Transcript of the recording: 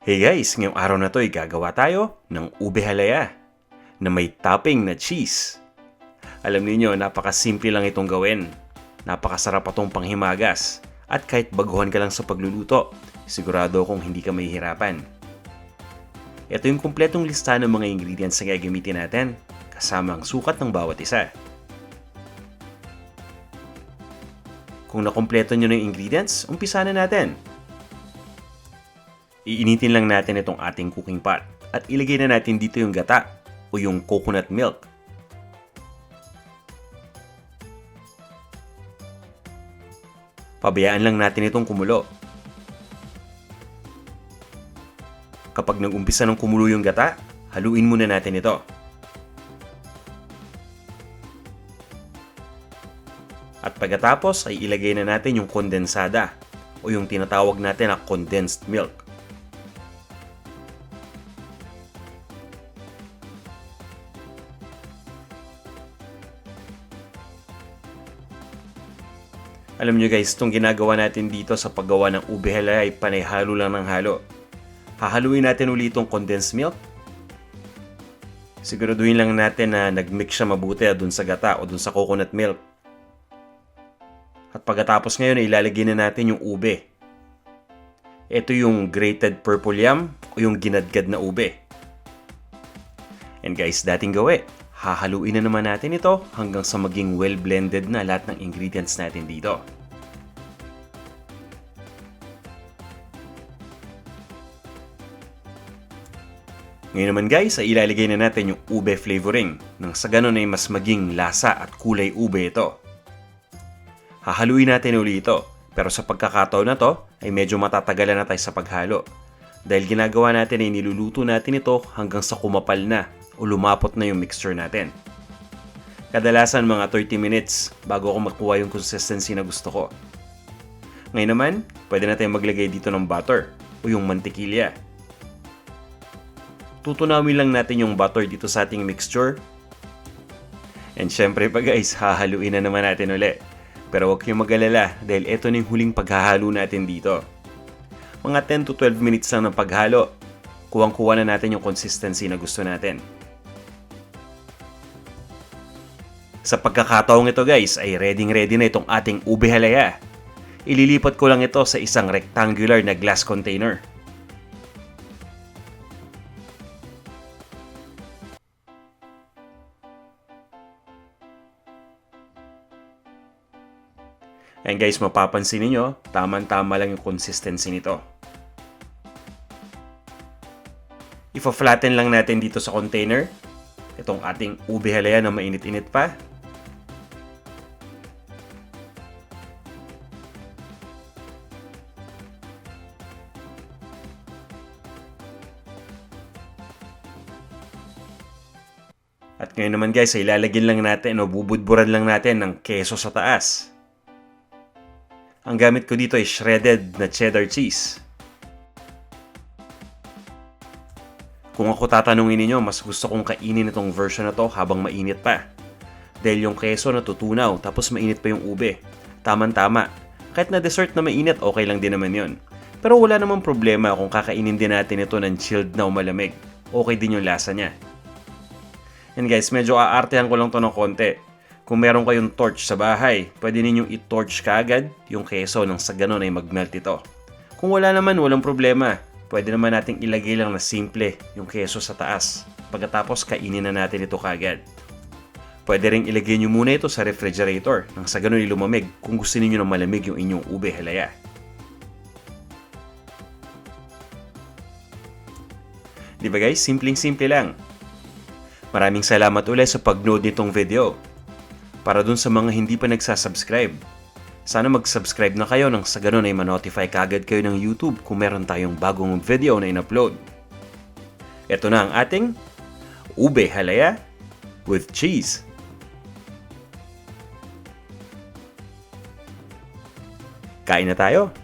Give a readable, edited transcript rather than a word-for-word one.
Hey guys, ngayong araw na to ay gagawa tayo ng ube halaya na may topping na cheese. Alam niyo, napakasimple lang itong gawin. Napakasarap itong panghimagas. At kahit baguhan ka lang sa pagluluto, sigurado akong hindi ka mahihirapan. Ito yung kumpletong lista ng mga ingredients na gagamitin natin, kasama ang sukat ng bawat isa. Kung nakumpleto nyo na yung ingredients, umpisa na natin. Iinitin lang natin itong ating cooking pot at ilagay na natin dito yung gata o yung coconut milk. Pabayaan lang natin itong kumulo. Kapag nag-umpisa ng kumulo yung gata, haluin muna natin ito. At pagkatapos ay ilagay na natin yung kondensada o yung tinatawag natin na condensed milk. Alam nyo guys, itong ginagawa natin dito sa paggawa ng ube halaya ay panay halo lang ng halo. Hahaluin natin ulit itong condensed milk. Siguraduhin lang natin na nag-mix siya mabuti dun sa gata o dun sa coconut milk. At pagkatapos ngayon ay ilalagay na natin yung ube. Ito yung grated purple yam o yung ginadgad na ube. And guys, dating gawi, hahaluin na naman natin ito hanggang sa maging well blended na lahat ng ingredients natin dito. Ngayon naman guys, ay ilalagay na natin yung ube flavoring nang sa ganun ay mas maging lasa at kulay ube ito. Hahaluin natin ulit ito, pero sa pagkakataon na to ay medyo matatagalan na tayo sa paghalo. Dahil ginagawa natin ay niluluto natin ito hanggang sa kumapal na o lumapot na yung mixture natin. Kadalasan mga 30 minutes bago ako makuha yung consistency na gusto ko. Ngayon naman, pwede na tayong maglagay dito ng butter o yung mantikilya. Tutunawin lang natin yung butter dito sa ating mixture. And syempre pa guys, hahaluin na naman natin ulit. Pero huwag kayong mag-alala dahil ito na yung huling paghahalo natin dito. Mga 10 to 12 minutes lang ng paghalo, kuwang-kuha na natin yung consistency na gusto natin. Sa pagkakataong ito guys, ay ready na itong ating ube halaya. Ililipat ko lang ito sa isang rectangular na glass container. And guys, mapapansin niyo, tama-tama lang yung consistency nito. Ifa-flatten lang natin dito sa container itong ating ube halaya na mainit-init pa. At ngayon naman guys, ay ilalagyan lang natin o bubudburan lang natin ng keso sa taas. Ang gamit ko dito ay shredded na cheddar cheese. Kung ako tatanungin ninyo, mas gusto kong kainin itong version na to habang mainit pa. Dahil yung keso natutunaw tapos mainit pa yung ube. Tama-tama. Kahit na dessert na mainit, okay lang din naman yun. Pero wala namang problema kung kakainin din natin ito ng chilled na o malamig. Okay din yung lasa niya. And guys, medyo aartehan ko lang to ng konti. Kung meron kayong torch sa bahay, pwede ninyong i-torch kaagad yung keso nang sa ganun ay mag-melt ito. Kung wala naman, walang problema. Pwede naman nating ilagay lang na simple yung keso sa taas. Pagkatapos, kainin na natin ito kaagad. Pwede rin ilagay nyo muna ito sa refrigerator nang sa ganun ay lumamig kung gusto niyo ng malamig yung inyong ube halaya. Di ba guys? Simpleng-simple lang. Maraming salamat ulit sa pag-nood nitong video. Para dun sa mga hindi pa nagsasubscribe, sana mag-subscribe na kayo nang sa ganun ay ma-notify kaagad kayo ng YouTube kung meron tayong bagong video na in-upload. Ito na ang ating ube halaya with cheese. Kain na tayo!